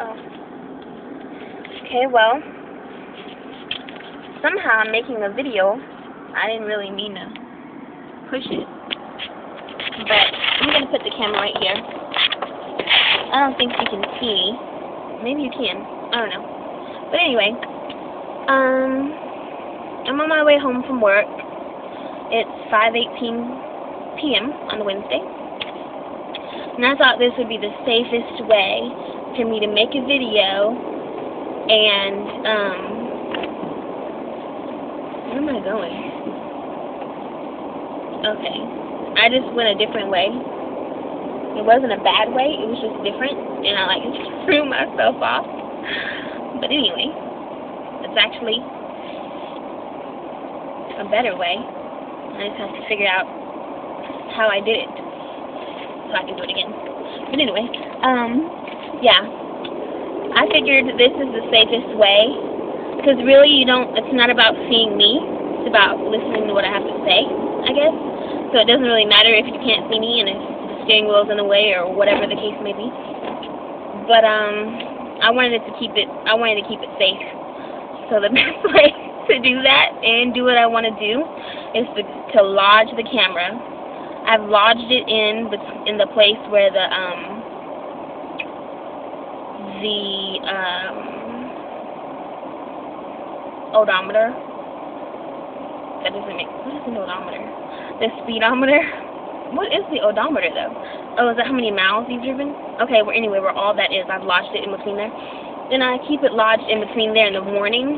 Oh. Okay, well, somehow I'm making a video. I didn't really mean to push it. But I'm going to put the camera right here. I don't think you can see me. Maybe you can. I don't know. But anyway, I'm on my way home from work. It's 5:18 p.m. on Wednesday. And I thought this would be the safest way for me to make a video and, where am I going? Okay. I just went a different way. It wasn't a bad way, it was just different, and I threw myself off. But anyway, it's actually a better way. I just have to figure out how I did it so I can do it again. But anyway, yeah, I figured this is the safest way, because really it's not about seeing me, it's about listening to what I have to say, I guess. So it doesn't really matter if you can't see me and if the steering wheel's in the way or whatever the case may be. But I wanted to keep it safe. So the best way to do that and do what I want to do is to lodge the camera. I've lodged it in the place where the odometer. That doesn't make. What is an odometer? The speedometer. What is the odometer though? Oh, is that how many miles you've driven? Okay. Well, anyway, where all that is, I've lodged it in between there. Then I keep it lodged in between there in the morning,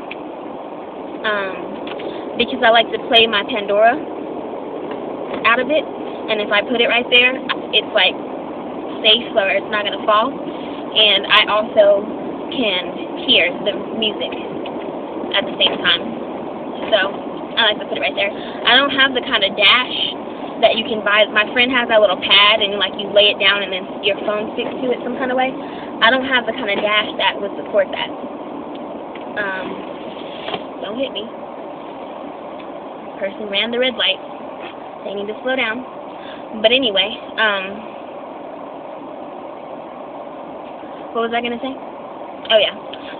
because I like to play my Pandora out of it. And if I put it right there, it's safe, so it's not gonna fall. And I also can hear the music at the same time. So I like to put it right there. I don't have the kind of dash that you can buy. My friend has that little pad, and you lay it down, and then your phone sticks to it some kind of way. I don't have the kind of dash that would support that. Don't hit me. Person ran the red light. They need to slow down. But anyway, what was I gonna say? Oh yeah.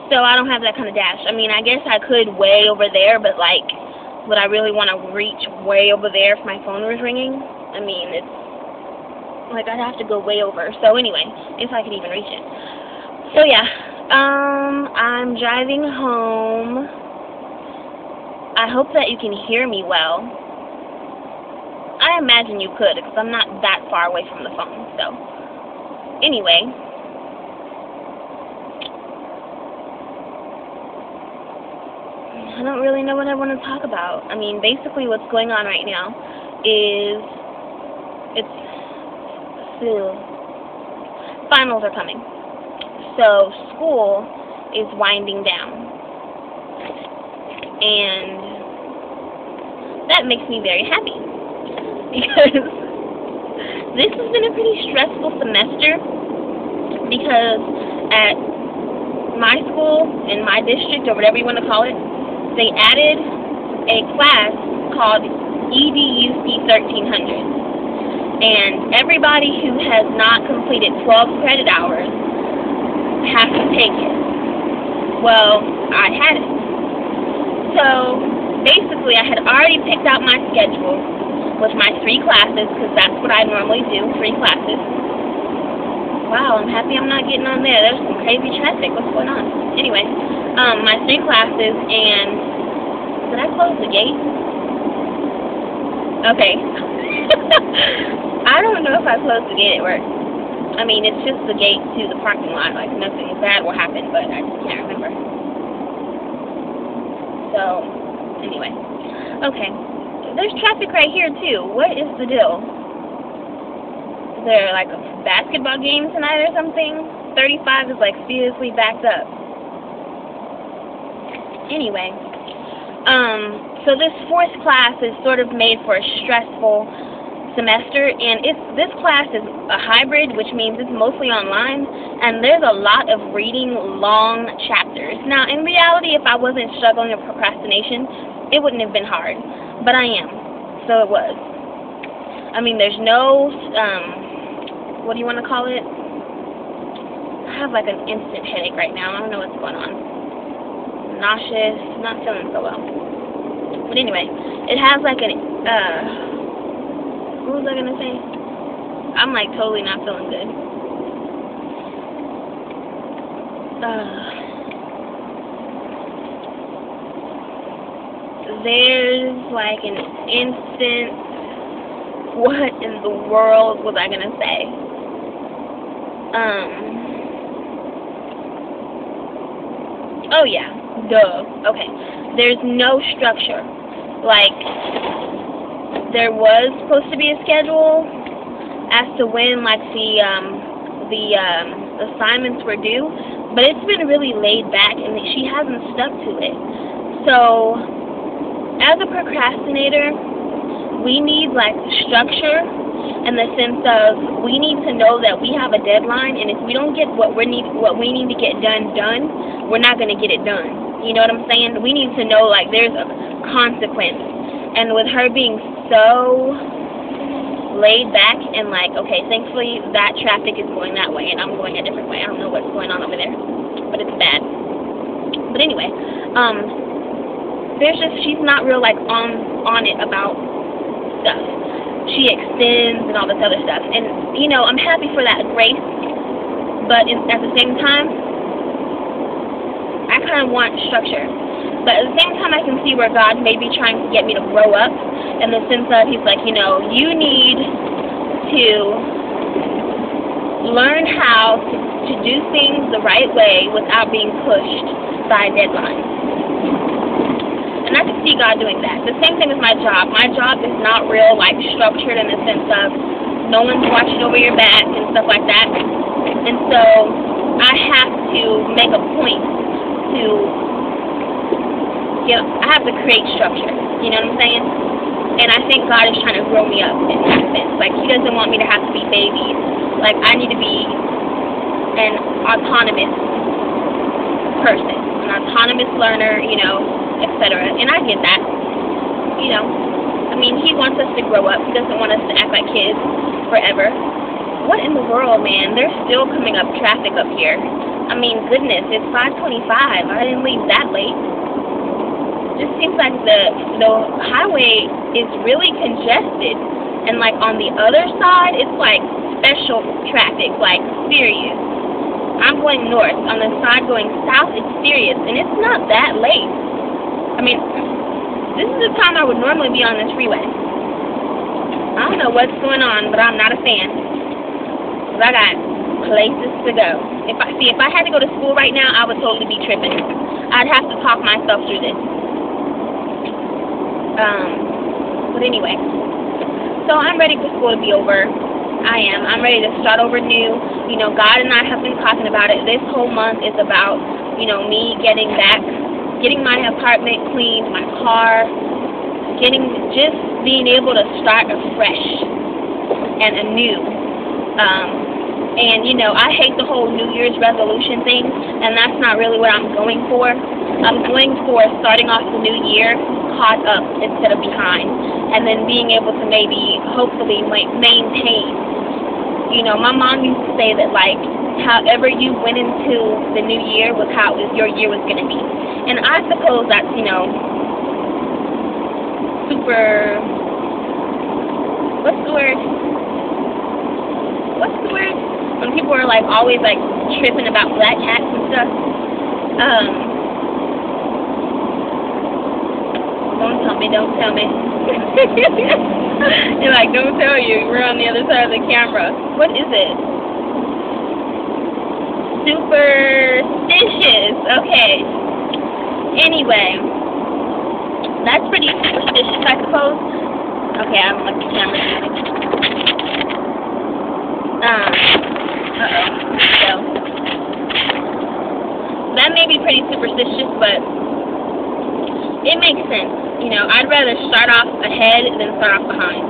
So I don't have that kind of dash. I mean, I guess I could way over there, but would I really want to reach way over there if my phone was ringing? I mean, it's I'd have to go way over. So anyway, if I could even reach it. So yeah, I'm driving home. I hope that you can hear me well. I imagine you could, because I'm not that far away from the phone. So anyway, I don't really know what I want to talk about. I mean, basically what's going on right now is finals are coming. So school is winding down. And that makes me very happy, because this has been a pretty stressful semester, because at my school, in my district, or whatever you want to call it, they added a class called EDUC 1300. And everybody who has not completed 12 credit hours has to take it. Well, I hadn't. So basically, I had already picked out my schedule with my 3 classes, because that's what I normally do, 3 classes. Wow, I'm happy I'm not getting on there. There's some crazy traffic. What's going on? Anyway, my 3 classes, and did I close the gate? Okay. I don't know if I closed the gate at work. I mean, it's just the gate to the parking lot. Nothing bad will happen, but I just can't remember. So, anyway. Okay. There's traffic right here, too. What is the deal? Is there, a basketball game tonight or something? 35 is, seriously backed up. Anyway. So this 4th class is sort of made for a stressful semester, and this class is a hybrid, which means it's mostly online, and there's a lot of reading long chapters. Now, in reality, if I wasn't struggling with procrastination, it wouldn't have been hard, but I am, so it was. I mean, there's no, what do you want to call it? have like an instant headache right now. I don't know what's going on. Nauseous, not feeling so well. But anyway, it has like an, what was I gonna say? I'm like totally not feeling good. There's like an instant, what in the world was I gonna say? Oh yeah, duh. Okay. There's no structure. Like, there was supposed to be a schedule as to when like the assignments were due, but it's been really laid back and she hasn't stuck to it. So as a procrastinator, we need like structure in the sense of we need to know that we have a deadline, and if we don't get what we need to get done, we're not going to get it done. You know what I'm saying? We need to know like there's a consequence. And with her being so laid back and like, okay, thankfully that traffic is going that way and I'm going a different way. I don't know what's going on over there, but it's bad. But anyway, she's not real like on it about stuff. She extends and all this other stuff, and you know, I'm happy for that grace, but at the same time I kind of want structure. But at the same time I can see where God may be trying to get me to grow up, in the sense of he's like, you know, you need to learn how to do things the right way without being pushed by deadlines. And I can see God doing that. The same thing with my job. My job is not real, like, structured in the sense of no one's watching over your back and stuff like that. And so I have to make a point to I have to create structure. You know what I'm saying? And I think God is trying to grow me up in that sense. Like, he doesn't want me to have to be babies. Like, I need to be an autonomous person, an autonomous learner, you know, etc. And I get that, you know. I mean, he wants us to grow up. He doesn't want us to act like kids forever. What in the world, man? They're still coming up traffic up here. I mean, goodness, it's 5:25. I didn't leave that late. It just seems like the highway is really congested. And, like, on the other side, it's, like, special traffic, like, serious. I'm going north. On the side going south, it's serious. And it's not that late. I mean, this is the time I would normally be on this freeway. I don't know what's going on, but I'm not a fan. Because I got places to go. If I had to go to school right now, I would totally be tripping. I'd have to talk myself through this. But anyway. So I'm ready for school to be over. I am. I'm ready to start over new. You know, God and I have been talking about it. This whole month is about, you know, me getting my apartment cleaned, my car, just being able to start afresh and anew. And, you know, I hate the whole New Year's resolution thing, and that's not really what I'm going for. I'm going for starting off the new year caught up instead of behind, and then being able to maybe, hopefully, maintain. You know, my mom used to say that, like, however you went into the new year was how your year was going to be. And I suppose that's, you know, super, what's the word? When people are, like, always, like, tripping about black hats and stuff. Don't tell me. You're like, don't tell you. We're on the other side of the camera. What is it? Superstitious. Okay. Anyway. That's pretty superstitious, I suppose. Okay, I'm looking at the camera. So, that may be pretty superstitious, but it makes sense. You know, I'd rather start off ahead than start off behind.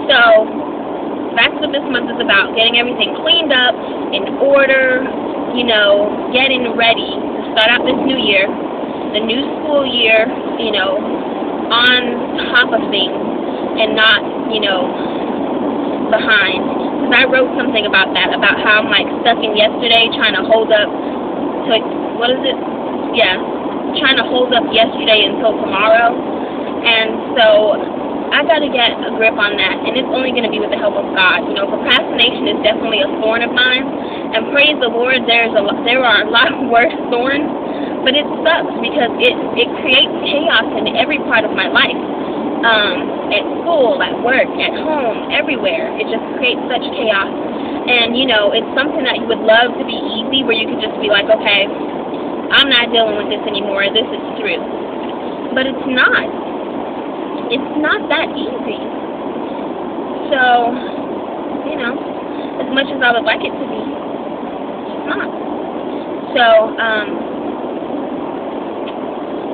So, that's what this month is about. Getting everything cleaned up, in order, you know, getting ready to start out this new year, the new school year, you know, on top of things and not, you know, behind. because I wrote something about that, about how I'm like stuck in yesterday, trying to hold up to, what is it? Yeah, trying to hold up yesterday until tomorrow. And so I got to get a grip on that, and it's only going to be with the help of God. You know, procrastination is definitely a thorn of mine, and praise the Lord, there are a lot of worse thorns, but it sucks because it creates chaos in every part of my life. At school, at work, at home, everywhere. It just creates such chaos. And, you know, it's something that you would love to be easy, where you could just be like, okay, I'm not dealing with this anymore, this is through. But it's not. It's not that easy. So, you know, as much as I would like it to be, it's not. So,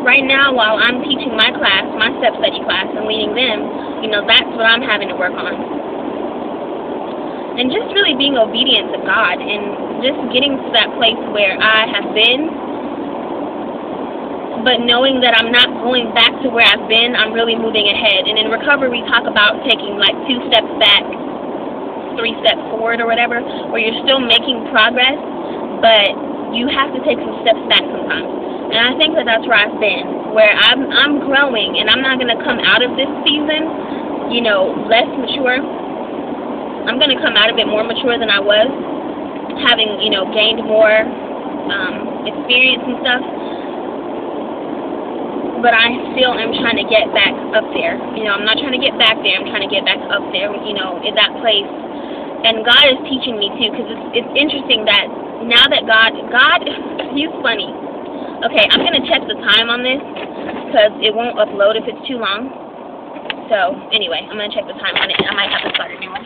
right now, while I'm teaching my class, my step study class, and leading them, you know, that's what I'm having to work on. And just really being obedient to God, and just getting to that place where I have been, but knowing that I'm not going back to where I've been, I'm really moving ahead. And in recovery, we talk about taking like 2 steps back, 3 steps forward or whatever, where you're still making progress, but you have to take some steps back sometimes. And I think that that's where I've been, where I'm growing, and I'm not going to come out of this season, you know, less mature. I'm going to come out of it more mature than I was, having, you know, gained more experience and stuff. But I still am trying to get back up there. You know, I'm not trying to get back there. I'm trying to get back up there, you know, in that place. And God is teaching me, too, because it's interesting that now that God, He's funny. Okay, I'm going to check the time on this, because it won't upload if it's too long. So, anyway, I'm going to check the time on it. I might have to start a new one.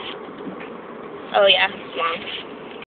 Oh, yeah, it's long.